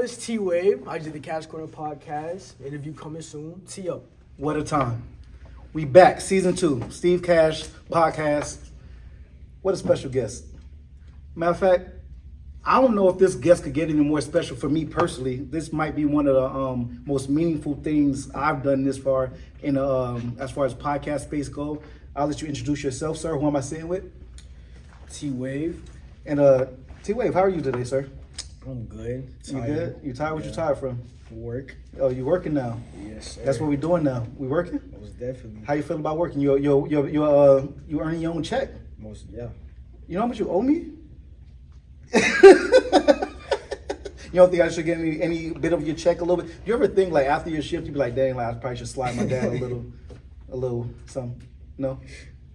it's T-Wave. I did the Cash Corner podcast. Interview coming soon. T up. What a time. We back, season 2, Steve Cash podcast. What a special guest. Matter of fact, I don't know if this guest could get any more special for me personally. This might be one of the most meaningful things I've done this far in as far as podcast space go. I'll let you introduce yourself, sir. Who am I sitting with? T-Wave. And T-Wave, how are you today, sir? I'm good. You good? You tired? What you tired from? Work. Oh, you working now? Yes, sir. That's what we're doing now. We working? Most definitely. How you feeling about working? You earning your own check? Yeah. You know how much you owe me? You don't think I should get any bit of your check a little bit? You ever think like after your shift you be like, dang, like I probably should slide my dad a little something? No,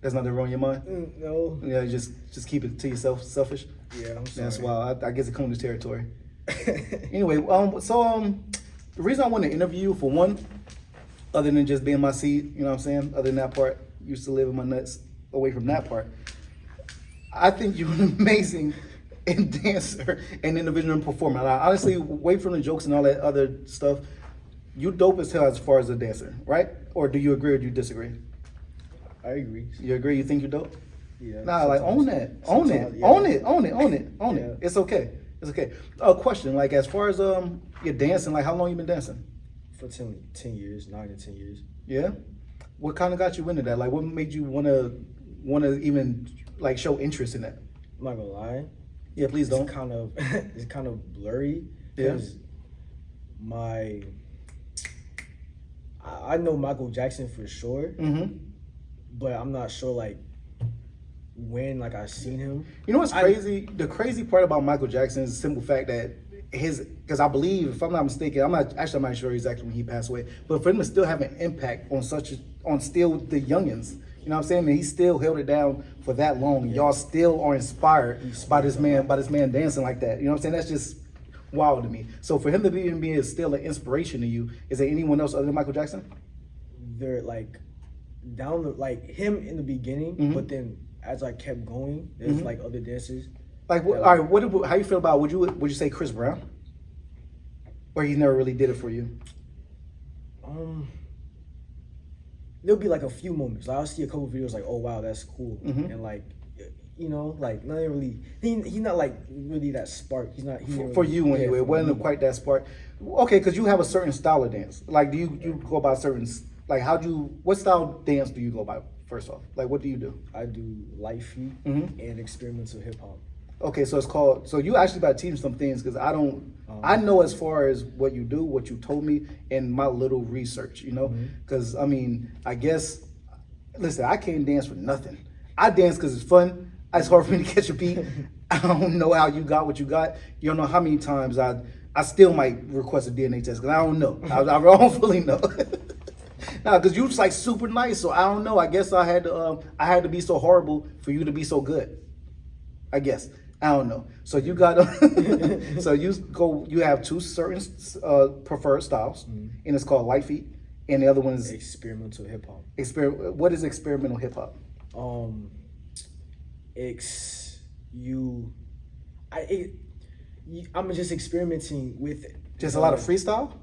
that's not wrong in your mind. No. Yeah, just keep it to yourself. Selfish. Yeah, I'm sorry. That's wild. I guess it comes to territory. Anyway, the reason I want to interview you, for one, other than just being my seat, you know what I'm saying? Other than that part, used to live in my nuts away from that part. I think you're an amazing dancer and individual performer. And I honestly, away from the jokes and all that other stuff, you dope as hell as far as a dancer, right? Or do you agree or do you disagree? I agree. You agree? You think you're dope? Yeah. Nah, like own that. Own it. Yeah. Own it. Yeah. It's okay. It's okay. A question, like as far as your dancing, like how long you been dancing? For 10 years, 9 to 10 years. Yeah. What kind of got you into that? Like what made you wanna even like show interest in that? I'm not gonna lie. Yeah, please don't. It's kind of blurry because I know Michael Jackson for sure, but I'm not sure like when like I seen him. You know what's crazy? The crazy part about Michael Jackson is the simple fact that because I believe, if I'm not mistaken, I'm not sure exactly when he passed away, but for him to still have an impact on still the youngins, you know what I'm saying? And he still held it down for that long. Y'all still are inspired by this man dancing like that. You know what I'm saying? That's just wild to me. So for him to be still an inspiration to you, is there anyone else other than Michael Jackson? They're like him in the beginning, but then as I kept going, there's like other dancers. Like, all right, how you feel about? Would you say Chris Brown, or he never really did it for you? There'll be like a few moments. Like, I'll see a couple videos like, oh wow, that's cool, and like, you know, like not really. He's not like really that spark. He's not. For you anyway, it wasn't quite that spark. Okay, because you have a certain style of dance. Like, do you go by certain like what style dance do you go by? First off, like what do you do? I do light feet and experimental hip hop. Okay, so it's called. So you actually about to teach me some things because I don't. I know as far as what you do, what you told me, and my little research. You know, because I mean, I guess. Listen, I can't dance for nothing. I dance because it's fun. It's hard for me to catch a beat. I don't know how you got what you got. You don't know how many times I still might request a DNA test because I don't know. I don't fully know. Nah, because you was like super nice, so I don't know. I guess I had to be so horrible for you to be so good. I guess. I don't know. So you got so you have two certain preferred styles, and it's called light feet, and the other one is experimental hip hop. What is experimental hip hop? I'm just experimenting with it. Just a lot of freestyle?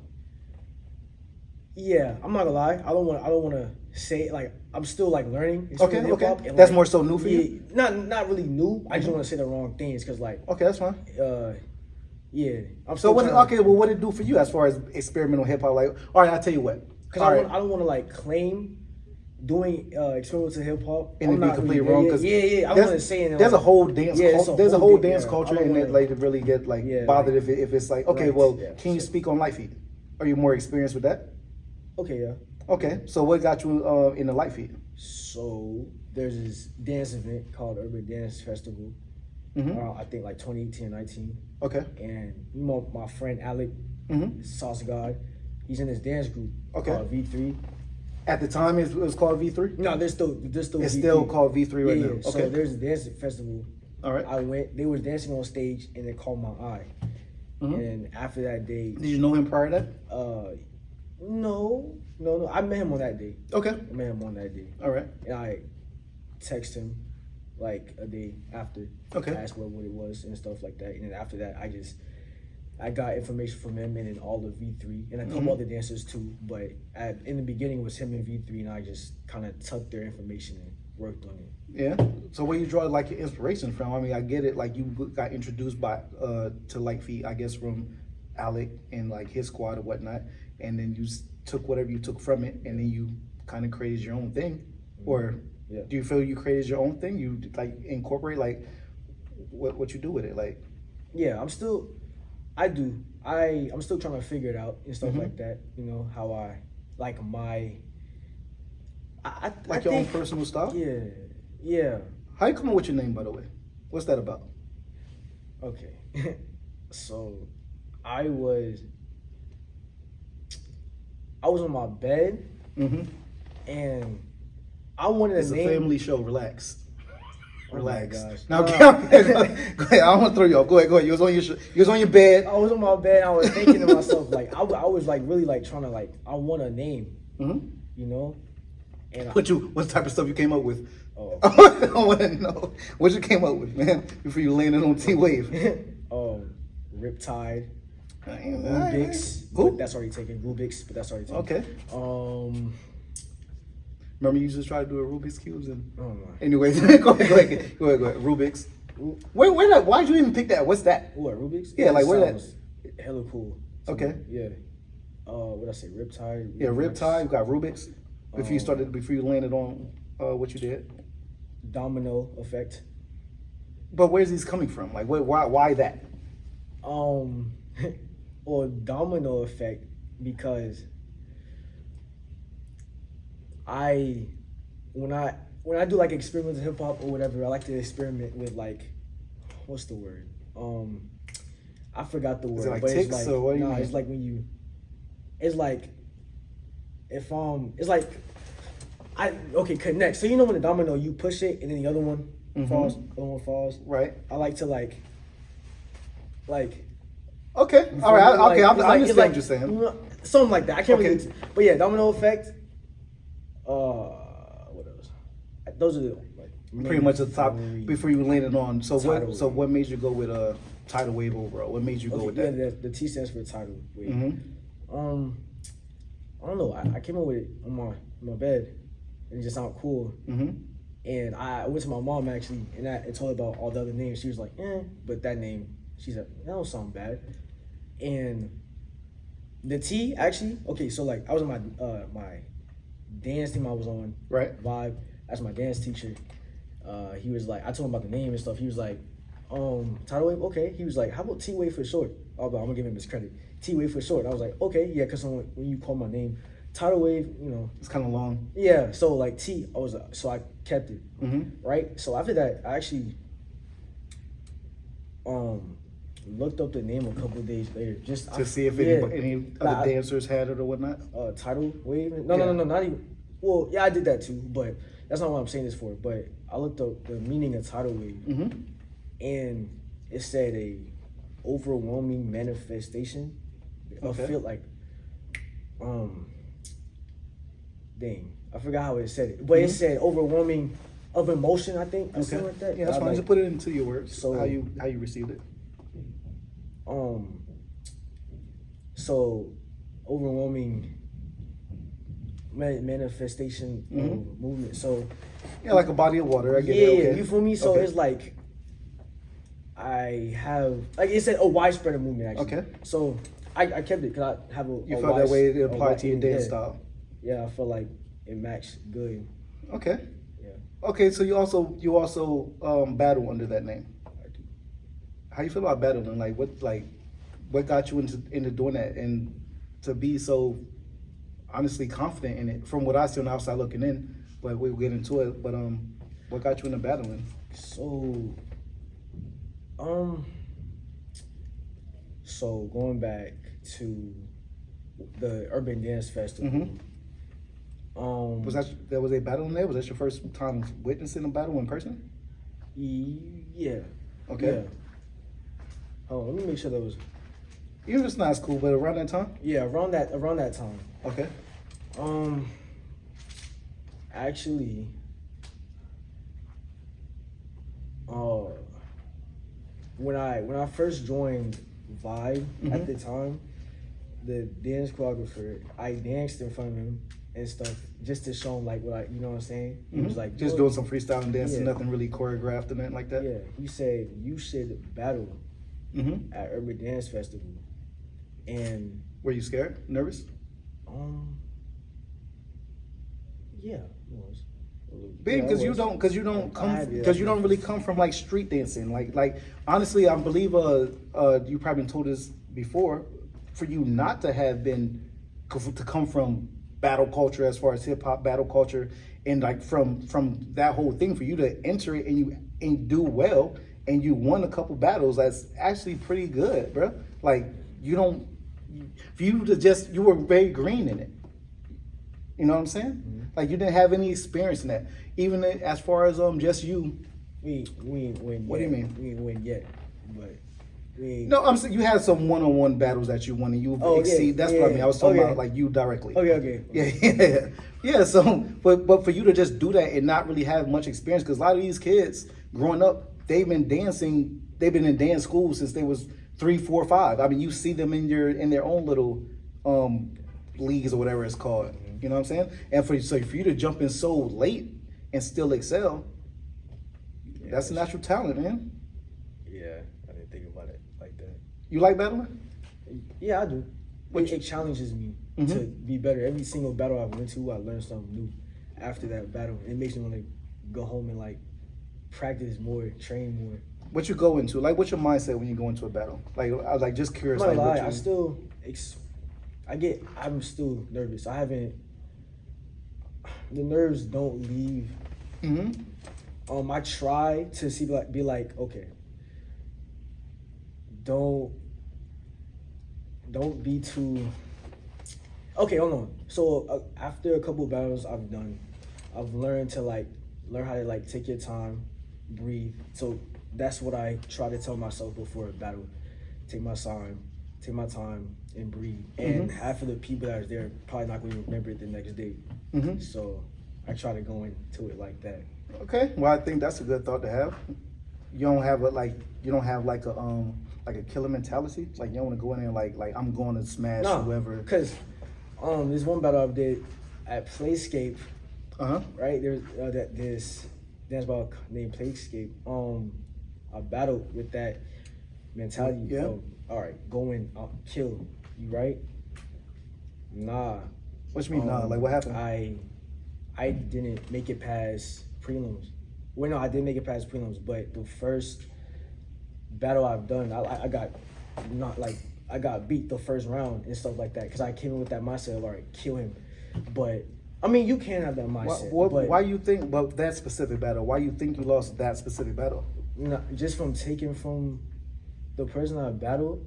Yeah, I'm not gonna lie. I don't want to say like I'm still like learning. Okay. And, that's like, more so new for you. Not really new. I just don't want to say the wrong things because like. Okay, that's fine. Yeah. What did it do for you as far as experimental hip hop? Like, all right, I'll tell you what. Because I don't want to like claim doing experimental hip hop and be completely wrong. Yeah. I want to say it. There's a whole dance. There's a whole dance culture, and it like to really get like bothered if it's like okay, can you speak on light feet? Are you more experienced with that? Okay, yeah. Okay, so what got you in the light feet? So there's this dance event called Urban Dance Festival. I think like 2018 or 19. Okay. And you know my friend Alec, Sauce God, he's in this dance group called V3. At the time, it was called V3? No, there's still It's V3. still called V3 right now. Okay. So there's a dance festival. All right. I went. They was dancing on stage, and they caught my eye. And after that day, did you know him prior to that? No. I met him on that day. Okay. I met him on that day. All right. And I texted him like a day after. Okay. To ask what it was and stuff like that. And then after that, I I got information from him and then all of V3 and a couple other dancers too. But in the beginning it was him and V3, and I just kind of took their information and worked on it. Yeah. So where you draw like your inspiration from? I mean, I get it. Like you got introduced to Light Feet, I guess, from Alec and like his squad or whatnot, and then you took whatever you took from it, and then you kind of created your own thing. Or do you feel you created your own thing? You like incorporate like what you do with it, like? Yeah, I'm still trying to figure it out and stuff like that. You know how I like my. I your own personal style? Yeah. How you come up with your name, by the way? What's that about? Okay. So, I was on my bed, and I wanted It's a name. It's a family show. Relax. Relax. Oh my gosh. Now, go ahead. I don't want to throw you off. Go ahead. You was on your bed. I was on my bed. And I was thinking to myself, like, I was like really like trying to like, I want a name, you know. And what type of stuff you came up with? Oh, I want to know what you came up with, man, before you landed on T-Wave. Riptide, Right. Rubik's, but that's already taken. Rubik's, but that's already taken. Okay. Remember you just tried to do a Rubik's cubes and. Oh my. Anyways, go ahead. Rubik's. Why'd you even pick that? What's that? What, Rubik's? Yeah, like where that? Hella cool. Okay. Yeah. What I say? Riptide. Yeah, Riptide. You got Rubik's. Before you landed on what you did. Domino effect. But where's these coming from? Like, why that? Well, domino effect because when I do like experiments in hip hop or whatever, I like to experiment with like, what's the word? I forgot the word. Is it like but ticks it's like, or what do you mean? It's like when you, it's like, if it's like, connect. So you know when the domino, you push it and then the other one falls, the other one falls. Right. I like to like. Okay. All right. Okay. I understand what you're saying. You know, something like that. I can't really. But yeah, domino effect. What else? Those are the like pretty much the top before you landed on. So what made you go with tidal wave overall? What made you go with that? Yeah, the T stands for tidal wave. I don't know. I came up with it on my bed, and it just sounded cool. And I went to my mom actually, and I told her about all the other names. She was like, but that name, she said, that don't sound bad. And the T actually, okay, so like I was on my dance team I was on, right? Vibe. That's my dance teacher. He was like, I told him about the name and stuff. He was like, tidal wave, okay. He was like, how about T-Wave for short? I'm gonna give him his credit. T-Wave for short. I was like, okay, yeah, because when you call my name, tidal wave, you know, it's kind of long. Yeah, so like so I kept it, right? So after that, I actually looked up the name a couple of days later, just to see if any other dancers had it or whatnot. Tidal wave? No, not even. Well, yeah, I did that too, but that's not what I'm saying this for. But I looked up the meaning of tidal wave, and it said a overwhelming manifestation. I feel like, dang, I forgot how it said it, but it said overwhelming of emotion, I think, or something like that. Yeah, that's fine. Just put it into your words. So how you received it. So overwhelming manifestation of movement. So yeah, like a body of water. I get it. Okay. You feel me? So it's like I have, like it said, a widespread movement actually. Okay. So I kept it because I have a. You felt that way it applied to your dance style. Yeah, I felt like it matched good. Okay. Yeah. Okay, so you also battle under that name. I do. How you feel about battling? What got you into doing that and to be so honestly confident in it? From what I see on the outside looking in, but we'll get into it. But what got you into battling? So going back to the Urban Dance Festival. Was a battle in there? Was that your first time witnessing a battle in person? Yeah. Okay. Yeah. Oh, let me make sure that was. Even if it's not as cool, but around that time. Yeah, around that time. Okay. Actually, when I first joined vibe at the time. The dance choreographer, I danced in front of him and stuff just to show him like what I, you know what I'm saying? He was like, just doing some freestyle and dancing, nothing really choreographed and nothing like that. Yeah, he said you should battle at Urban Dance Festival. And were you scared, nervous? Yeah, it was. Because you don't really come from like street dancing. Like honestly, I believe you probably told us before, for you not to have been to come from battle culture as far as hip hop battle culture, and like from that whole thing, for you to enter it and do well, and you won a couple battles, that's actually pretty good, bro. Like you were very green in it. You know what I'm saying? Like you didn't have any experience in that. Even as far as just you. We ain't win. What do you mean? We ain't win yet, but we ain't. No, I'm saying you had some one-on-one battles that you won and you exceed. That's what I mean. I was talking about like you directly. Okay. Yeah. So, but for you to just do that and not really have much experience, because a lot of these kids growing up, they've been in dance school since they was 3, 4, 5. I mean, you see them in their own little leagues or whatever it's called. You know what I'm saying? And for you to jump in so late and still excel, that's a natural talent, man. Yeah, I didn't think about it like that. You like battling? Yeah, I do. It challenges me to be better. Every single battle I went to, I learned something new after that battle. It makes me want to go home and like practice more, train more. What you go into? Like, what's your mindset when you go into a battle? Like, I was like just curious. I'm not like, lie, I'm still nervous. The nerves don't leave. I try to be like, okay, don't be too. Okay, hold on. So after a couple of battles I've done, I've learned how to like take your time, breathe. So that's what I try to tell myself before a battle. Take my time and breathe. And half of the people that are there probably not going to remember it the next day. So I try to go into it like that. Okay, well I think that's a good thought to have. You don't have a killer mentality. Like you don't want to go in there like I'm going to smash whoever. Because there's one battle I did at Playscape. Right, there's this dance battle named Playscape. I battled with that mentality. Yeah. All right, go in, I'll kill you, right? Nah. What you mean, nah? Like, what happened? I didn't make it past prelims. Well, no, I didn't make it past prelims, but the first battle I've done, I got beat the first round and stuff like that, because I came in with that mindset of, all right, kill him. But, I mean, you can have that mindset. Why you think, but that specific battle, why you think you lost that specific battle? Just from taking from the person I battled,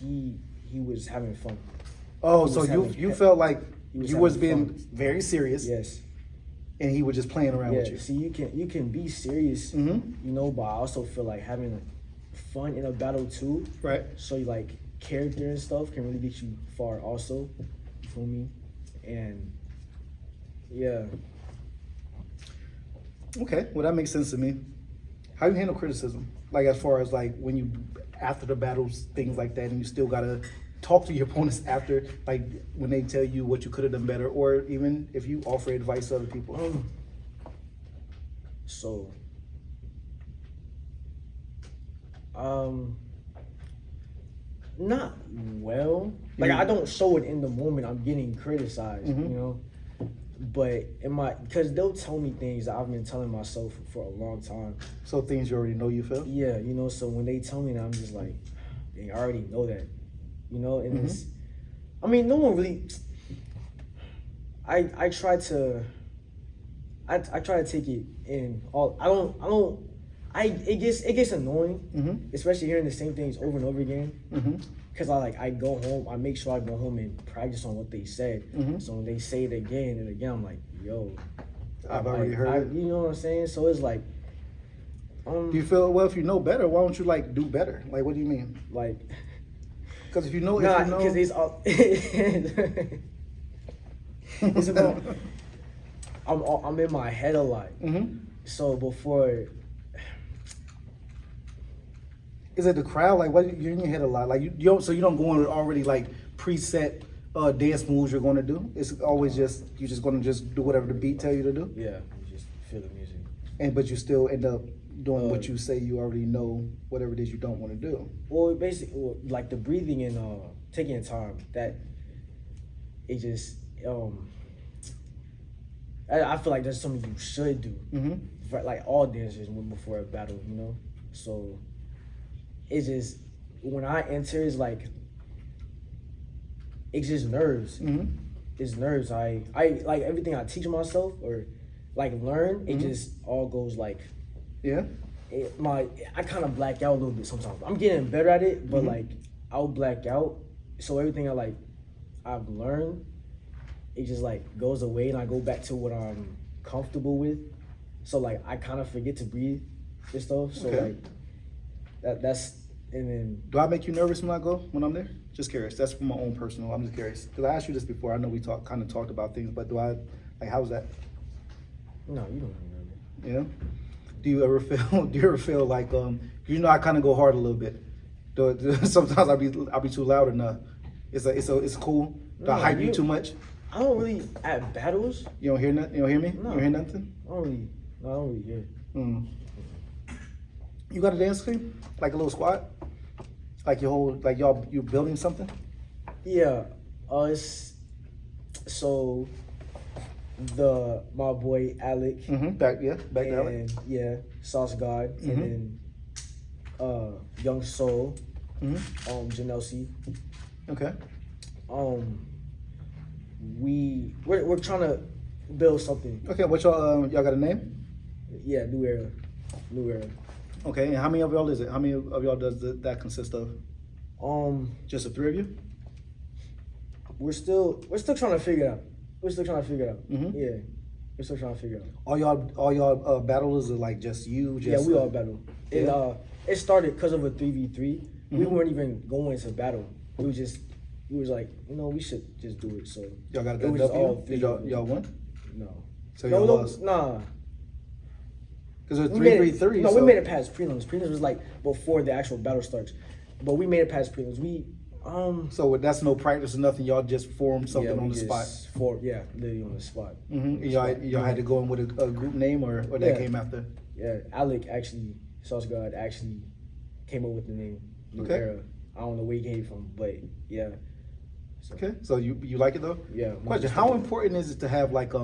he was having fun. Oh, so you felt like you was being very serious. Yes. And he was just playing around with you. See, you can be serious, but I also feel like having fun in a battle too. Right. So you like character and stuff can really get you far also. You feel me? And yeah. Okay, well that makes sense to me. How you handle criticism? Like as far as like when you after the battles, things like that, and you still gotta talk to your opponents after, like when they tell you what you could have done better, or even if you offer advice to other people. Not well. Like I don't show it in the moment I'm getting criticized, you know. But because they'll tell me things that I've been telling myself for a long time. So things you already know, you feel? Yeah, so when they tell me that, I'm just like, I already know that, and it's, I mean, no one really, I try to take it in all, it gets annoying, especially hearing the same things over and over again. Because I go home, I make sure I go home and practice on what they said. So when they say it again and again, I'm like, yo, I've already heard it. You know what I'm saying? So it's like, do you feel, well, if you know better, why don't you do better? Like, what do you mean? Like, because if you know, because it's all, it's about, I'm in my head a lot. So before, Is it the crowd? Like, what you're in your head a lot? Like, you don't, so you don't go on with already like preset dance moves you're going to do. It's always just you're just going to just do whatever the beat tell you to do. Yeah, you just feel the music. But you still end up doing what you say you already know, whatever it is you don't want to do. Well, basically, like the breathing and taking your time. That it just I feel like that's something you should do. For, like all dancers before a battle, you know. So it's just when I enter, it's like it's just nerves. It's nerves. I like everything I teach myself or like learn. It just all goes like I kind of black out a little bit sometimes. I'm getting better at it, but like I'll black out. So everything I've learned, it just like goes away, and I go back to what I'm comfortable with. So like I kind of forget to breathe and stuff. So like that's and then. Do I make you nervous when I'm there? Just curious. That's from my own personal. I'm just curious because I asked you this before. I know we kind of talked about things, but do I like how's that? No, you don't know. You know? Do you ever feel like you know I kind of go hard a little bit. Sometimes I'll be too loud enough. It's cool. Do I hype you too much? I don't really at battles. You don't hear nothing. You don't hear me. No. You don't hear nothing. I don't really hear. You got a dance team? Like a little squad? Like you building something? Yeah. Us. So. My boy Alec. Back to Alec. Yeah, Sauce God, and then Young Soul, Janelle. Okay. We're trying to build something. Okay, what y'all got a name? Yeah, New Era. Okay, and how many of y'all is it? How many of y'all does that consist of? Just the three of you? We're still trying to figure it out. Yeah, we're still trying to figure it out. All y'all battlers are like just you? Yeah, we all battle. It started because of a 3v3. We weren't even going to battle. We was like, you know, we should just do it. So y'all got a good W? Did y'all won? No. So y'all lost? Nah. Because it was 3v3. No, we made it past prelims. Prelims was like before the actual battle starts. But we made it past prelims. So that's no practice or nothing. Y'all just formed something on the spot. Literally on the spot. Y'all had to go in with a group name, or that came after. Yeah, Alec actually, Sauce God actually came up with the name. New Era. I don't know where he came from, but yeah. So. Okay, so you like it though? Yeah. Question: how important is it to have like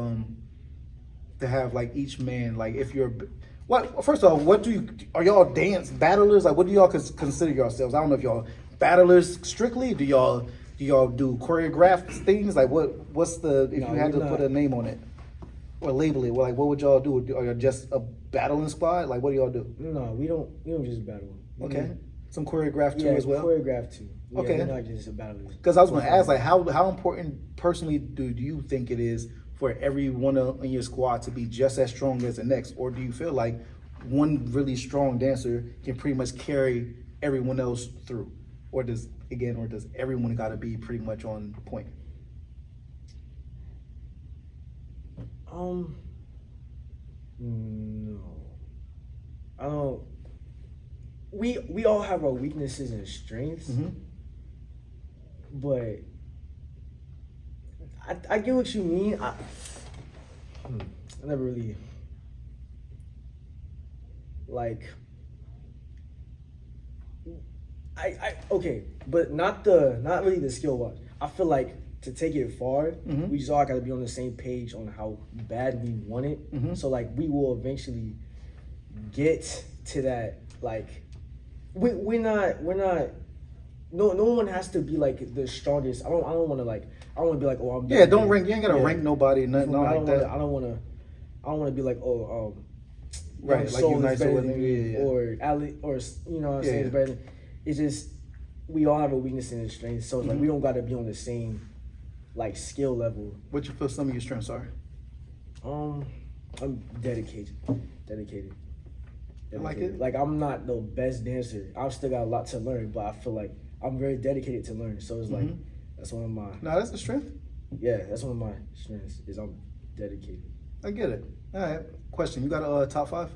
each man, like if you're first of all, are y'all dance battlers? Like what do y'all consider yourselves? I don't know if y'all battlers strictly. Do y'all do choreographed things? Like what's if you had to put a name on it or label it? Like what would y'all do? Are y'all just a battling squad? Like what do y'all do? No, we don't just battle. Okay, some choreographed too as well. Choreographed too. Yeah, okay, we're not just a battler. Because I was going to ask, like, how important personally do you think it is for everyone in your squad to be just as strong as the next, or do you feel like one really strong dancer can pretty much carry everyone else through? Or does everyone got to be pretty much on point? No. I don't. We all have our weaknesses and strengths, but I get what you mean. I never really like. Okay, but not really the skill wise. I feel like to take it far, we just all got to be on the same page on how bad we want it. So like we will eventually get to that. Like we're not. No one has to be like the strongest. I don't want to be like, oh, I'm. Yeah, don't rank. You ain't gotta rank nobody. Nothing like that. I don't want to be like, oh, right, like you nicer with me, or Ali, or you know what I'm saying, it's better. It's just we all have a weakness and a strength, so it's like we don't got to be on the same like skill level. What you feel some of your strengths are? I'm dedicated. I like it. Like I'm not the best dancer. I've still got a lot to learn, but I feel like I'm very dedicated to learn. So it's like that's one of my. No, that's a strength. Yeah, that's one of my strengths. Is I'm dedicated. I get it. All right. Question: you got a top 5?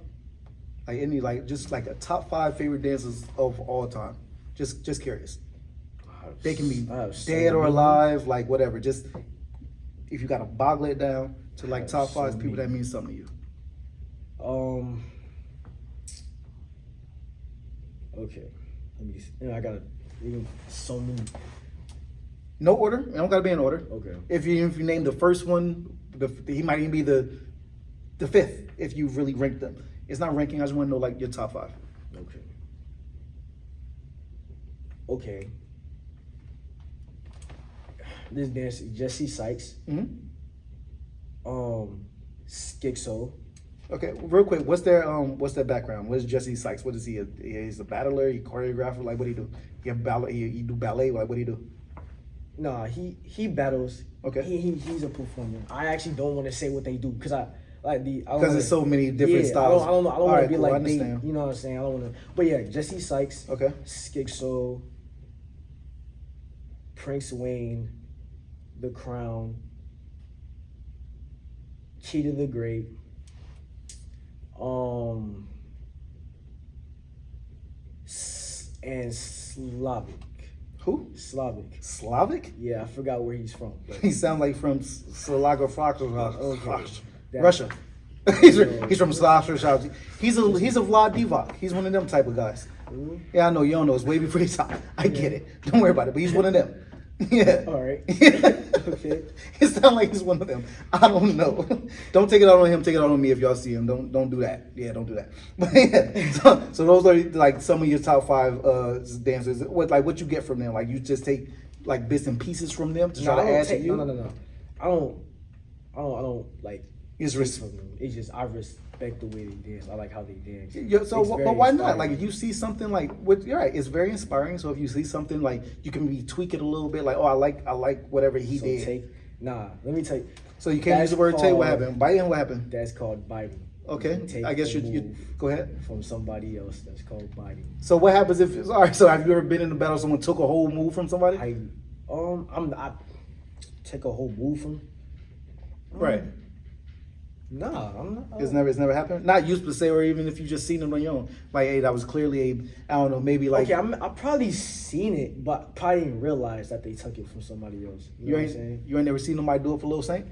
Like any, like just like a top 5 favorite dances of all time. Just curious. They can be dead or alive, like whatever. Just if you gotta boggle it down to like top 5 people that mean something to you. Okay. Let me see. I gotta so many. No order. It don't gotta be in order. Okay. If you name the first one, he might even be the 5th if you really rank them. It's not ranking. I just want to know like your top 5. Okay. This dancer, Jesse Sykes. Skixo. Okay, real quick, what's their background? What is Jesse Sykes? What is he? He's a battler. He choreographer. Like, what do he do? He do ballet. Like, what do he do? Nah, he battles. Okay. He's a performer. I actually don't want to say what they do because because there's so many different styles. I don't want to be cool, like they. You know what I'm saying? I don't want to. But yeah, Jesse Sykes. Okay. Skixo. Prince Wayne. The Crown. Cheetah the Great. And Slavic. Who? Slavic. Slavic? Yeah, I forgot where he's from. He sounds like from Russia. He's from Slav. He's a Vlad Divac. He's one of them type of guys. Mm-hmm. Yeah, I know you don't know. It's way before his time. I get it. Don't worry about it. But he's one of them. Yeah. All right. Okay. It sounds like he's one of them. I don't know. Don't take it out on him. Take it out on me if y'all see him. Don't do that. Yeah, don't do that. But yeah. So those are like some of your top 5 dancers. What you get from them? Like you just take like bits and pieces from them to try to add to you. No. I don't like. It's from them. It's just I respect the way they dance. I like how they dance. Yeah, so but why not? Inspiring. Like if you see something like you're right, it's very inspiring. So if you see something like you can be tweak it a little bit, like I like whatever he did. Let me tell you. So you can't use the word take. What happened? Biting. What happened? That's called biting. Okay, I guess you go ahead. From somebody else. That's called biting. So what happens if all right? So have you ever been in a battle? Someone took a whole move from somebody? I take a whole move from. Right. Nah, I'm not. It's never happened. Not you per se, or even if you just seen it on your own. Like, hey, that was clearly I don't know, maybe like. Okay, I probably seen it, but probably didn't realize that they took it from somebody else. You know what I'm saying? You ain't never seen nobody do it for Lil Saint?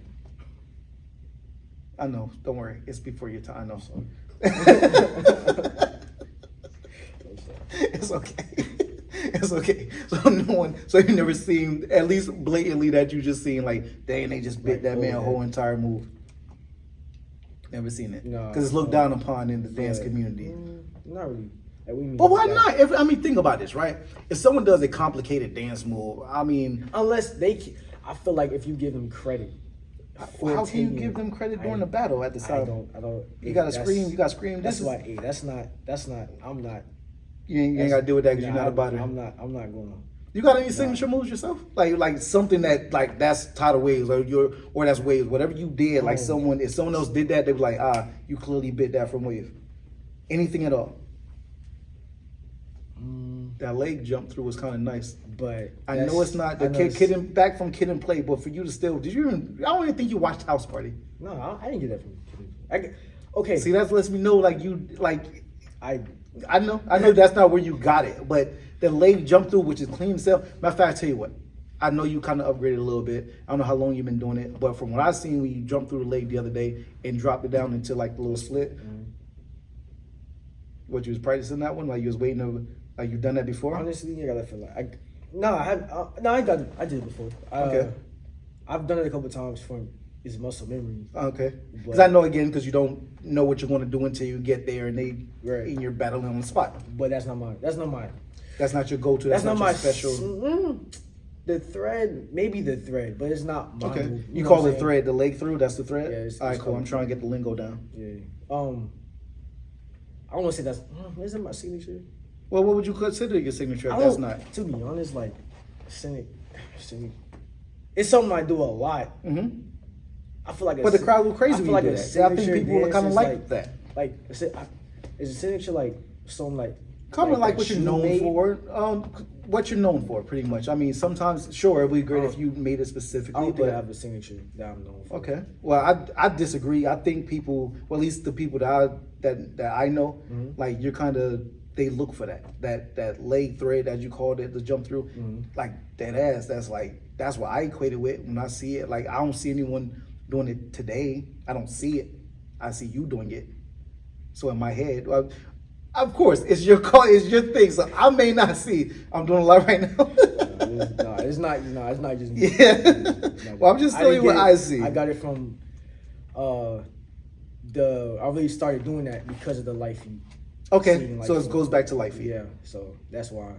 I know. Don't worry. It's before your time. I know. It's okay. It's okay. So no one. So you never seen at least blatantly that you just seen like, dang, they just bit that man a whole entire move. Never seen it. No, because it's looked down upon in the dance community. Not really. But why not? Think about this, right? If someone does a complicated dance move, unless I feel like if you give them credit. How can you give them credit during the battle at the time? I don't. You gotta scream. You gotta scream. That's why. That's not. I'm not. You ain't gotta deal with that because you're not about it. I'm not going. You got any signature moves yourself? Like something that like that's Tidal Waves or that's Waves. Whatever you did, like if someone else did that, they'd be like, you clearly bit that from Wave. Anything at all? That leg jump through was kind of nice, but I know it's not the kid back from Kid and Play. But for you to still, did you even? I don't even think you watched House Party. No, I didn't get that from Kid and Play. Okay, see that lets me know like you like I know that's not where you got it, but the leg jump through, which is clean itself. Matter of fact, I tell you what, I know you kind of upgraded a little bit. I don't know how long you've been doing it, but from what I seen when you jumped through the leg the other day and dropped it down into like the little split, what you was practicing that one, like you was waiting over, like you've done that before. Honestly, I gotta feel like I did it before. Okay, I've done it a couple times for it's muscle memory. Okay, because I know because you don't know what you're going to do until you get there and and you're battling on the spot. But that's not mine. That's not your go-to. That's not my special. The thread, maybe the thread, but it's not mine. Okay, you call the thread the leg through. That's the thread. Yeah, all right, cool. I'm trying to get the lingo down. Yeah. I don't want to say that's. Isn't my signature? Well, what would you consider your signature? If that's not. To be honest, like, it's something I do a lot. Mm-hmm. I feel like. But the crowd go crazy. I feel like I think people are kind of like that. Like, is a signature like something like? Kind of like what you're known for. what you're known for, pretty much. I mean, sometimes, sure, it'd be great if you made it specifically. I don't think I have a signature that I'm known for. Okay. Well, I disagree. I think people, well, at least the people that I know, like you're kind of, they look for that leg thread, as you called it, to jump through, like that ass. That's what I equate it with when I see it. Like I don't see anyone doing it today. I don't see it. I see you doing it. So in my head, well, of course, it's your call, it's your thing. So I may not see. I'm doing a lot right now. No, it's not just me. Yeah. Well, I'm just telling you what I see. I got it from I really started doing that because of the life feed. Okay, so it goes back to life feed. Yeah, so that's why.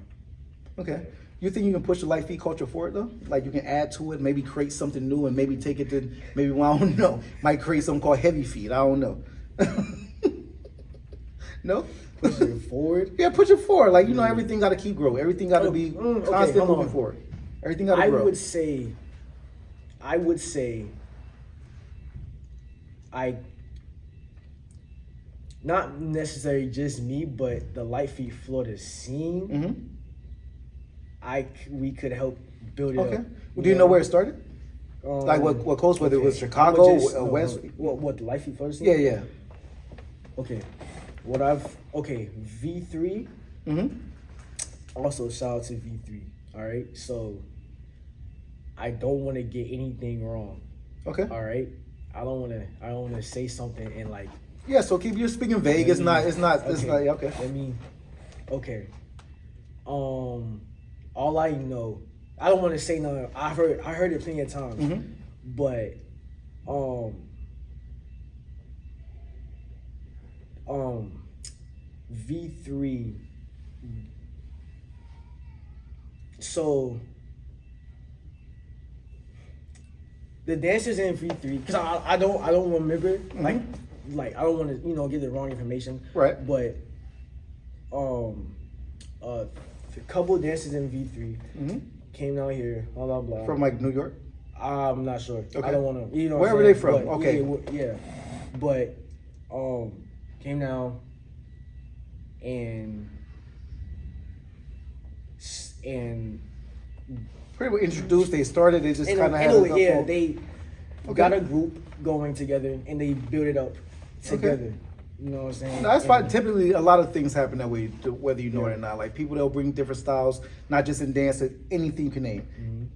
Okay. You think you can push the life feed culture forward though? Like you can add to it, maybe create something new, and maybe take it to maybe, well, I don't know, might create something called heavy feed. I don't know. No. Push it forward. Yeah, push it forward. Like everything got to keep growing. Everything got to be constant moving forward. Everything got to grow. I would say, not necessarily just me, but the Light Feet Florida scene. We could help build it up. Well, do you know where it started? Like what coast? Whether it was Chicago, West. What the Light Feet Florida scene? Yeah. Okay. V3. Also, shout out to V3. All right. So, I don't want to get anything wrong. Okay. All right. I don't want to say something and like. Yeah. So keep your speaking vague. It's not. Okay. Okay. All I know, I don't want to say nothing. I heard it plenty of times, but V3. So the dancers in V3, because I don't remember like I don't want to give the wrong information. Right. But a couple of dancers in V3 came down here, blah blah blah. From like New York? I'm not sure. Okay. I don't want to. Where were they from? But, okay. Yeah. But came down and pretty much introduced. They started. They just kind of had. They got a group going together and they built it up together. Okay. You know what I'm saying? No, that's fine. Typically, a lot of things happen that way, whether you know it or not. Like people, they'll bring different styles, not just in dance, anything you can name.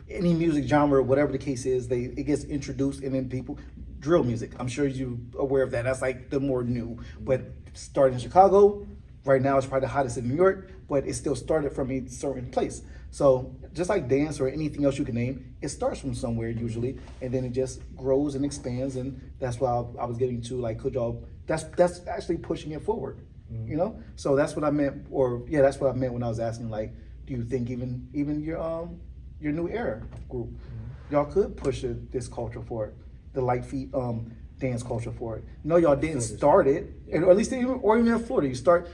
Any music genre, whatever the case is, it gets introduced, and then people, drill music. I'm sure you're aware of that. That's like the more new. But started in Chicago, right now it's probably the hottest in New York, but it still started from a certain place. So just like dance or anything else you can name, it starts from somewhere usually, and then it just grows and expands, and that's why I was getting to like, could y'all? That's actually pushing it forward, So that's what I meant, that's what I meant when I was asking, like, do you think even your new era group, y'all could push this culture forward, the Light Feet dance culture forward? No, y'all didn't start it, or at least even in Florida. You start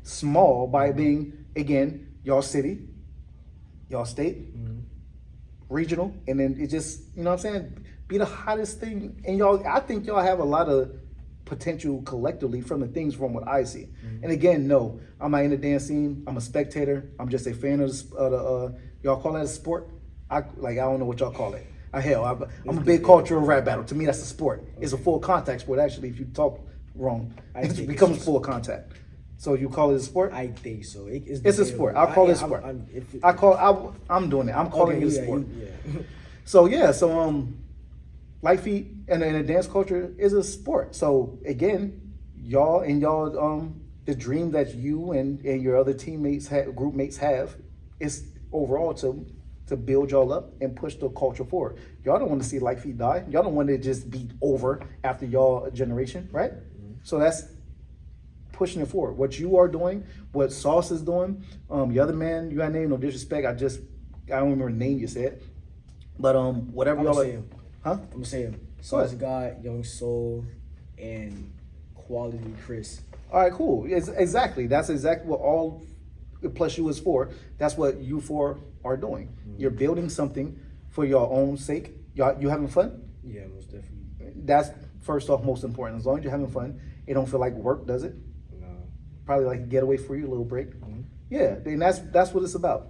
small by being, again, y'all city, y'all state, regional, and then it just, you know what I'm saying, be the hottest thing. And I think y'all have a lot of potential collectively from what I see. And again, no, I'm not in the dance scene. I'm a spectator. I'm just a fan of the y'all call that a sport? I don't know what y'all call it. I'm a big cultural rap battle. To me, that's a sport. Okay. It's a full contact sport. Actually, if you talk wrong, it becomes full contact. So you call it a sport? I think so. It's a sport. I'll call it a sport. I'm doing it. I'm calling it a sport. So Light Feet and the dance culture is a sport. So again, y'all the dream that you and your other teammates, group mates have, is overall to build y'all up and push the culture forward. Y'all don't want to see Light Feet die. Y'all don't want it to just be over after y'all generation, right? So that's pushing it forward. What you are doing, what Sauce is doing, the other man you got named, no disrespect, I don't remember the name you said, but whatever y'all like. Huh? I'm gonna say him. Sauce God, Young Soul, and Quality Chris. All right, cool. Exactly. That's exactly what all plus you is for. That's what you four are doing. You're building something for your own sake. You having fun? Yeah, most definitely. That's first off most important. As long as you're having fun, it don't feel like work, does it? No. Probably like a getaway for you, a little break. Yeah, and that's what it's about.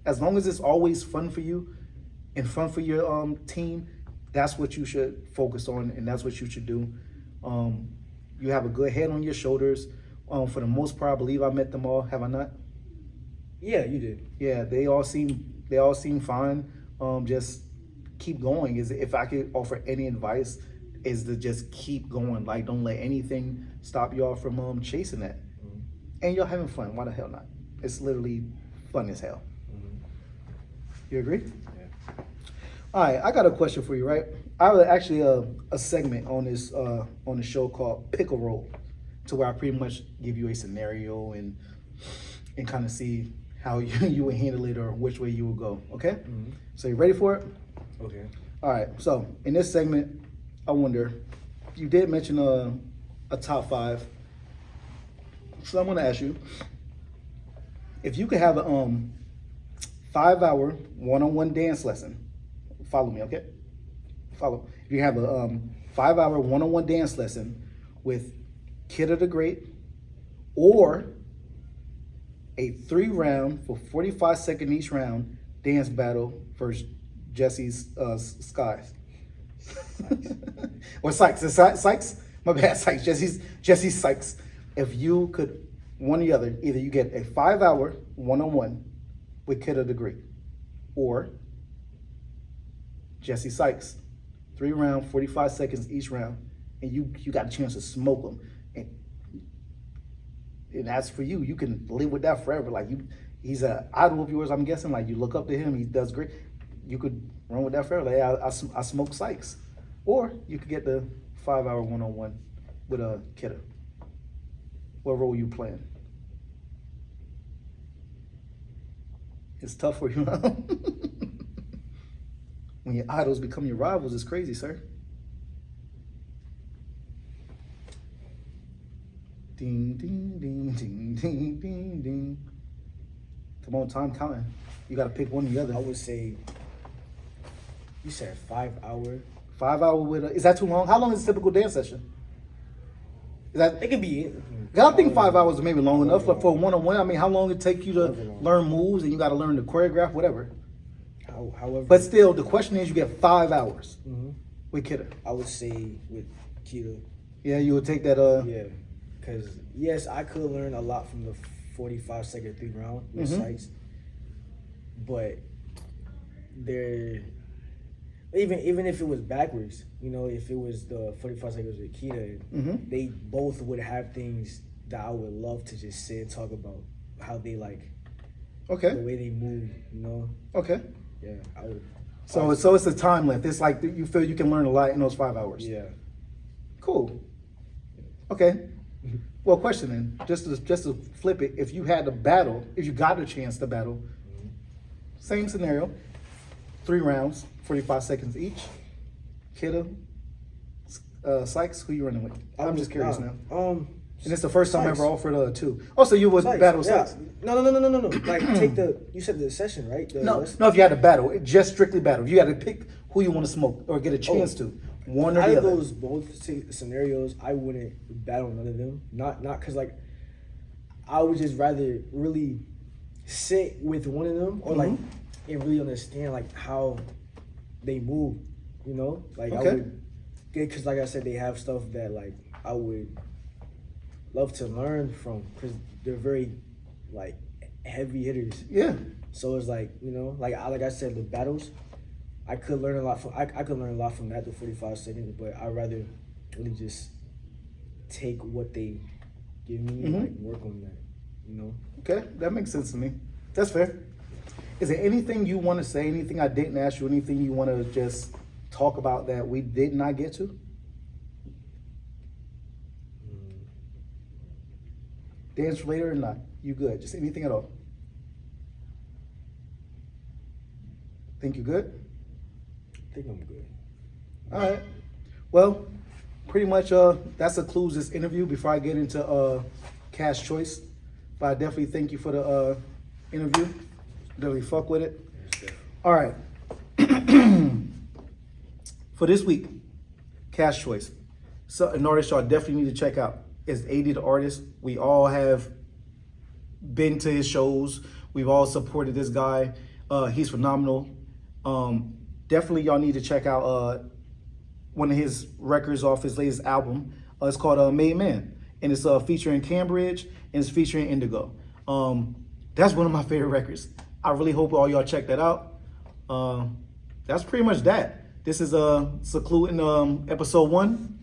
As long as it's always fun for you and fun for your team, that's what you should focus on, and that's what you should do. You have a good head on your shoulders. For the most part, I believe I met them all. Have I not? Yeah, you did. Yeah, they all seem fine. Just keep going. If I could offer any advice, is to just keep going. Like, don't let anything stop y'all from chasing that. Mm-hmm. And y'all having fun. Why the hell not? It's literally fun as hell. Mm-hmm. You agree? Yeah. All right, I got a question for you, right? I have actually a segment on this on the show called Pick a Roll, to where I pretty much give you a scenario and kind of see how you would handle it or which way you would go. Okay? Mm-hmm. So you ready for it? Okay. All right. So in this segment, I wonder, you did mention a top 5. So I'm gonna ask you, if you could have a 5-hour one-on-one dance lesson. Follow me, okay? Follow. You have a 5-hour one-on-one dance lesson with Kidda the Great, or a 3-round for 45-second each round dance battle versus Jesse's Skies. Or Sykes. Sykes? My bad, Sykes. Jesse Sykes. If you could, one or the other, either you get a 5-hour one-on-one with Kidda the Great, or Jesse Sykes, 3-round, 45 seconds each round, and you got a chance to smoke them. And that's for you. You can live with that forever. Like, he's an idol of yours, I'm guessing. Like, you look up to him. He does great. You could run with that forever. Like, I smoke Sykes. Or you could get the 5-hour one-on-one with a Kidda. What role you playing? It's tough for you, huh? When your idols become your rivals, it's crazy, sir. Ding, ding, ding, ding, ding, ding, ding. Come on, time counting. You got to pick one or the other. I would say, you said 5-hour. 5-hour with is that too long? How long is a typical dance session? Is that? It could be. I think 5 hours is maybe long enough. But for a one-on-one, I mean, how long it take you to learn moves and you got to learn the choreograph, whatever. However. But still, the question is, you get 5 hours with Kidda. I would say with Kidda. Yeah, you would take that. Yeah, because yes, I could learn a lot from the 45-second 3-round with Sykes, but there, even if it was backwards, if it was the 45 seconds with Kidda, they both would have things that I would love to just sit and talk about, how they the way they move, Okay. Yeah, I would. So it's a time length. It's like you feel you can learn a lot in those 5 hours. Yeah. Cool. Okay. Well, question then, just to flip it, if you had to battle, if you got a chance to battle, same scenario, 3 rounds, 45 seconds each. Kidda, Sykes, who you running with? I'm just curious now. And it's the first time I ever offered 2. Oh, so you would battle Sykes? No. Like, you said the session, right? No, if you had to battle, just strictly battle. If you had to pick who you want to smoke or get a chance to, one or the other. Out of those both scenarios, I wouldn't battle none of them. Not because, I would just rather really sit with one of them or, and really understand, how they move, I would, because, like I said, they have stuff that, I would love to learn from, because they're very heavy hitters. Yeah. So it's like I said, the battles, I could learn a lot from. I could learn a lot from that, the 45 seconds, but I'd rather really just take what they give me and work on that. Okay, that makes sense to me. That's fair. Is there anything you want to say? Anything I didn't ask you? Anything you want to just talk about that we did not get to? Dance related or not? You good? Just anything at all? Think you good? I think I'm good. All right. Well, pretty much that concludes this interview. Before I get into Cash Choice, but I definitely thank you for the interview. Definitely fuck with it. All right. For this week, Cash Choice. So an artist y'all definitely need to check out is 80 the Artist. We all have been to his shows. We've all supported this guy. He's phenomenal. Definitely, y'all need to check out one of his records off his latest album. It's called Made Man, and it's featuring Cambridge and it's featuring Indigo. That's one of my favorite records. I really hope all y'all check that out. That's pretty much that. This is Secluding episode 1.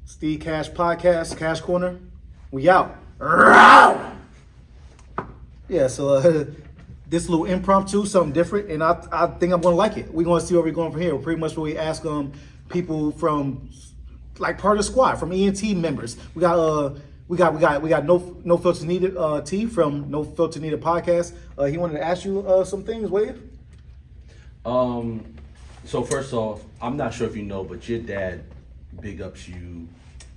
Steve Cash Podcast, Cash Corner. We out. Yeah, so this little impromptu, something different, and I think I'm gonna like it. We're gonna see where we're going from here. Pretty much where we ask people from like part of the squad, from ENT members. We got no filter needed. T from No Filter Needed podcast. He wanted to ask you some things, Wade. So first off, I'm not sure if you know, but your dad big ups you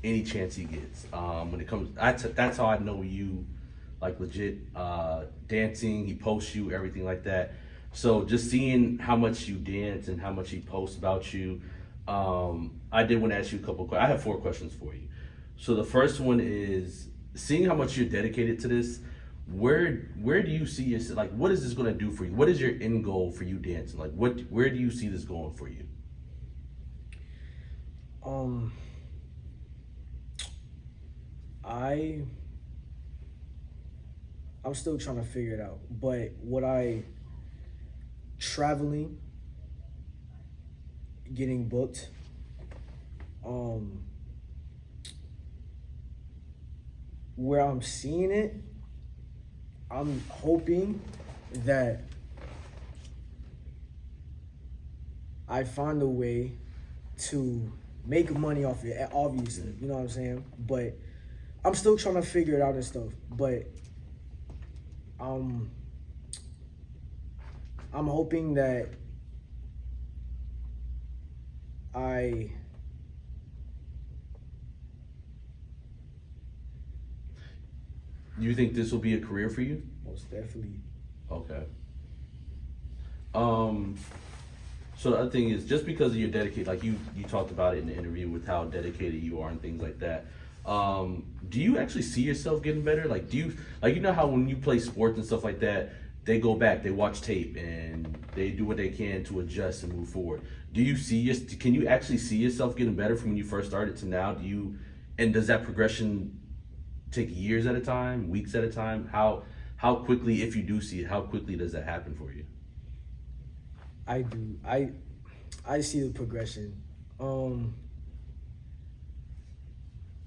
any chance he gets. When it comes, that's how I know you, like legit dancing. He posts you, everything like that. So just seeing how much you dance and how much he posts about you, I did want to ask you a couple of questions. I have 4 questions for you. So the first one is, seeing how much you're dedicated to this, where do you see yourself, like what is this going to do for you? What is your end goal for you dancing? Like where do you see this going for you? I'm still trying to figure it out, but traveling, getting booked, where I'm seeing it, I'm hoping that I find a way to make money off it, obviously, you know what I'm saying? But I'm still trying to figure it out and stuff, but I'm hoping that You think this will be a career for you? Most definitely. Okay. So the other thing is, just because of your dedicated, like you talked about it in the interview with how dedicated you are and things like that. Do you actually see yourself getting better? Like, do you, like, you know how when you play sports and stuff like that, they go back, they watch tape, and they do what they can to adjust and move forward. Do you can you actually see yourself getting better from when you first started to now? And does that progression take years at a time, weeks at a time? How quickly, if you do see it, how quickly does that happen for you? I do. I see the progression.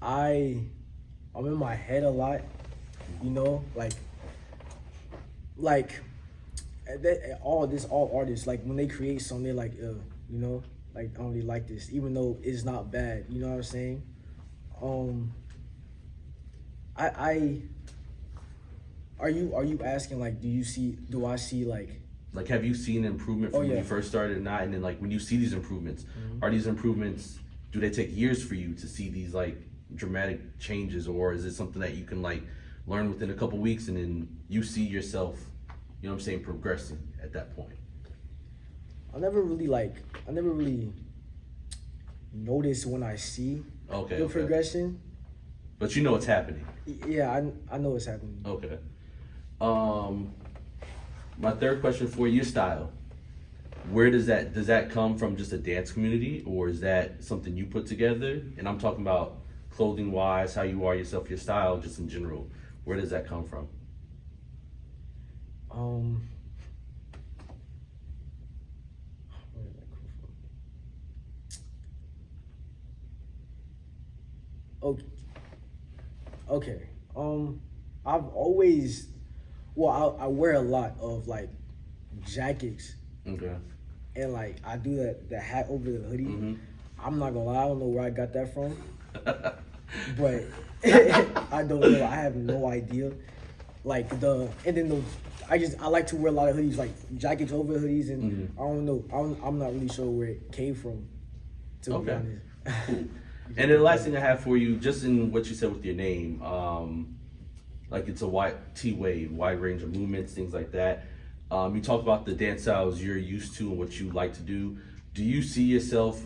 I'm in my head a lot, you know, like all artists, like when they create something, they're like, you know, like I don't really like this, even though it's not bad, you know what I'm saying? Are you asking, like, do I see like, have you seen improvement from when you first started or not? And then, like, when you see these improvements, are these improvements, do they take years for you to see these, like, dramatic changes? Or is it something that you can, like, learn within a couple weeks and then you see yourself, you know what I'm saying, progressing at that point? I never really notice when I see the progression. But you know it's happening. Yeah, I know it's happening. Okay. My third question for your style, where does that come from? Just a dance community, or is that something you put together? And I'm talking about clothing wise, how you are yourself, your style, just in general. Where does that come from? Where did that come from? Okay. I've always, I wear a lot of like jackets. Okay. And like I do the hat over the hoodie. Mm-hmm. I'm not gonna lie, I don't know where I got that from. But I don't know. I have no idea. Like I like to wear a lot of hoodies, like jackets over hoodies, and I don't know. I'm not really sure where it came from. To be honest. Cool. And then the last thing I have for you, just in what you said with your name, like it's a wide range of movements, things like that. You talk about the dance styles you're used to and what you like to do. Do you see yourself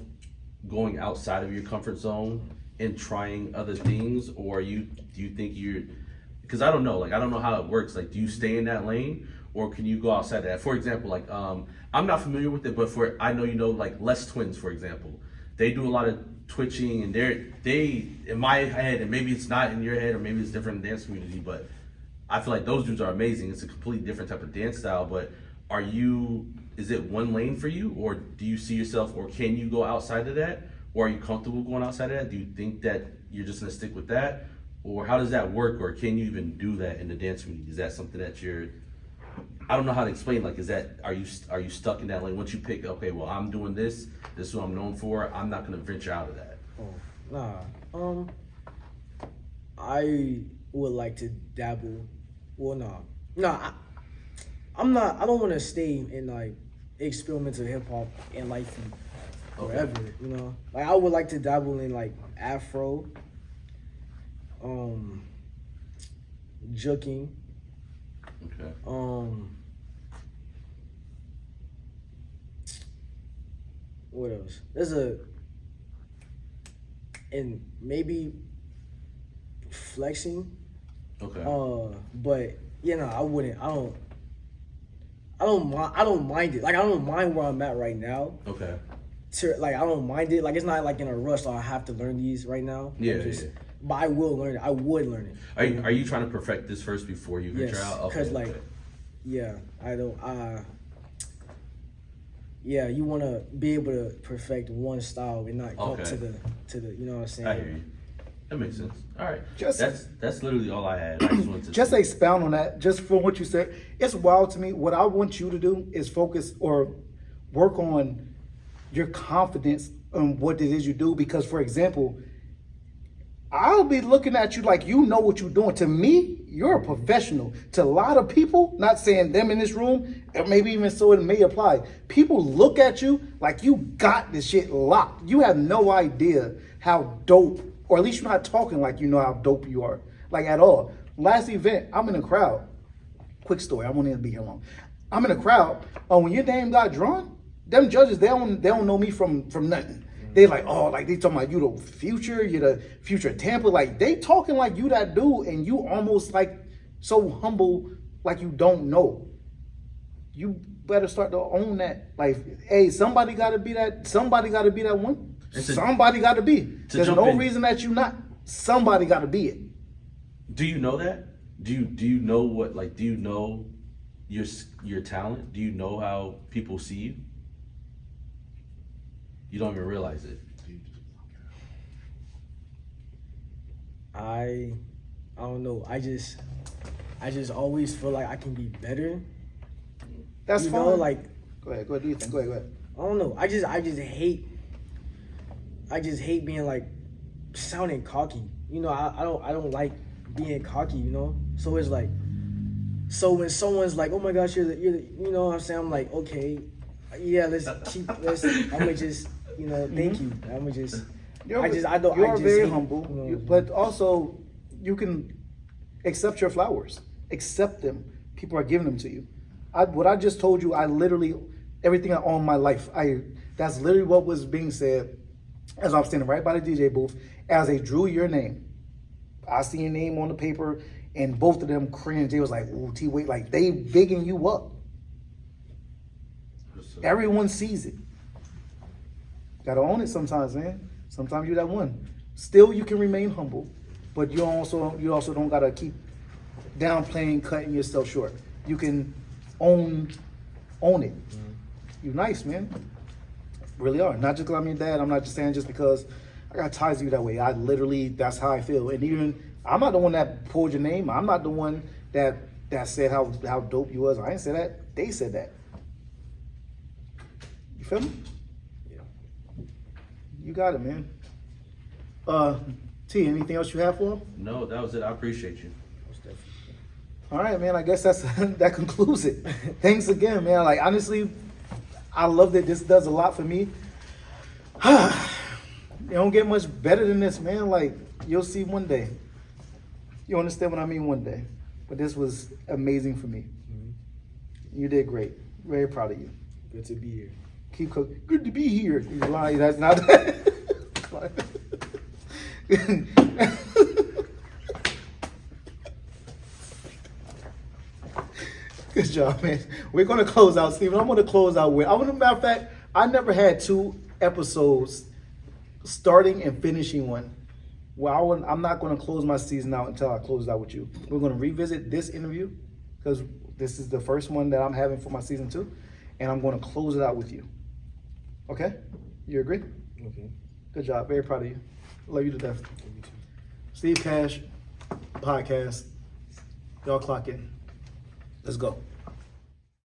going outside of your comfort zone and trying other things, or do you think because I don't know. Like, I don't know how it works. Like, do you stay in that lane, or can you go outside of that? For example, like, I'm not familiar with it, but I know you know, like Les Twins, for example, they do a lot of twitching, and they in my head, and maybe it's not in your head, or maybe it's different in the dance community, but I feel like those dudes are amazing. It's a completely different type of dance style. But is it one lane for you, or do you see yourself, or can you go outside of that, or are you comfortable going outside of that? Do you think that you're just gonna stick with that, or how does that work, or can you even do that in the dance community? Is that something that I don't know how to explain. Like, are you stuck in that lane once you pick? Okay, well, I'm doing this. This is what I'm known for. I'm not gonna venture out of that. Nah. I would like to dabble. Well, nah. I'm not. I don't want to stay in like experimental hip hop and like forever. Okay. You know, like I would like to dabble in like Afro, juking. Okay. What else? And maybe flexing. Okay. But I wouldn't. I don't mind it. Like, I don't mind where I'm at right now. Okay. Like, I don't mind it. Like, it's not like in a rush. Like, I have to learn these right now. Yeah. But I will learn it. I would learn it. Are you trying to perfect this first before you venture out? Because I don't. You want to be able to perfect one style and not go to the. You know what I'm saying? I hear you. That makes sense. All right. That's literally all I had. I just wanted to just expound on that. Just from what you said, it's wild to me. What I want you to do is focus or work on your confidence on what it is you do. Because, for example, I'll be looking at you like you know what you're doing. To me, you're a professional. To a lot of people, not saying them in this room, or maybe even so it may apply, people look at you like you got this shit locked. You have no idea how dope, or at least you're not talking like you know how dope you are, like at all. Last event, I'm in a crowd. Quick story, I won't even be here long. I'm in a crowd. When your name got drawn, them judges, they don't know me from nothing. They like, they talking about you the future, you're the future Tampa. Like, they talking like you that dude, and you almost like so humble, like you don't know. You better start to own that. Like, hey, somebody gotta be that one. Somebody gotta be. There's no reason that you not. Somebody gotta be it. Do you know that? Do you know what, like, do you know your talent? Do you know how people see you? You don't even realize it. I don't know. I just always feel like I can be better. That's fine. Know, like, go ahead. Do you think? Go ahead. I don't know. I just hate being like sounding cocky. You know, I don't like being cocky. You know, so it's like, so when someone's like, oh my gosh, you're the you know what I'm saying? I'm like, okay, yeah, I'm gonna just. Thank you. I'm just. You're very humble, but also you can accept your flowers. Accept them. People are giving them to you. What I just told you, I literally everything I own in my life. That's literally what was being said as I'm standing right by the DJ booth. As they drew your name, I see your name on the paper, and both of them cringed. They was like, "Ooh, T-Wait," like they bigging you up. Everyone sees it. Gotta own it sometimes, man. Sometimes you're that one. Still, you can remain humble, but you also don't gotta keep downplaying, cutting yourself short. You can own it. Mm-hmm. You're nice, man. Really are. Not just because I'm your dad. I'm not just saying just because I got ties to you that way. I literally, that's how I feel. And even I'm not the one that pulled your name. I'm not the one that said how dope you was. I didn't say that. They said that. You feel me? You got it, man. T, anything else you have for him? No, that was it. I appreciate you. All right, man. I guess that concludes it. Thanks again, man. Like, honestly, I love that this does a lot for me. You don't get much better than this, man. Like, you'll see one day. You understand what I mean? One day. But this was amazing for me. Mm-hmm. You did great. Very proud of you. Good to be here. Keep cooking. Good to be here. He's lying. That's not. Good job, man. We're gonna close out, Steven. I'm gonna close out with. Matter of fact, I never had 2 episodes starting and finishing one. Well, I'm not gonna close my season out until I close it out with you. We're gonna revisit this interview because this is the first one that I'm having for my season 2, and I'm gonna close it out with you. Okay? You agree? Okay. Good job. Very proud of you. Love you to death. Steve Cash, podcast. Y'all clock in. Let's go.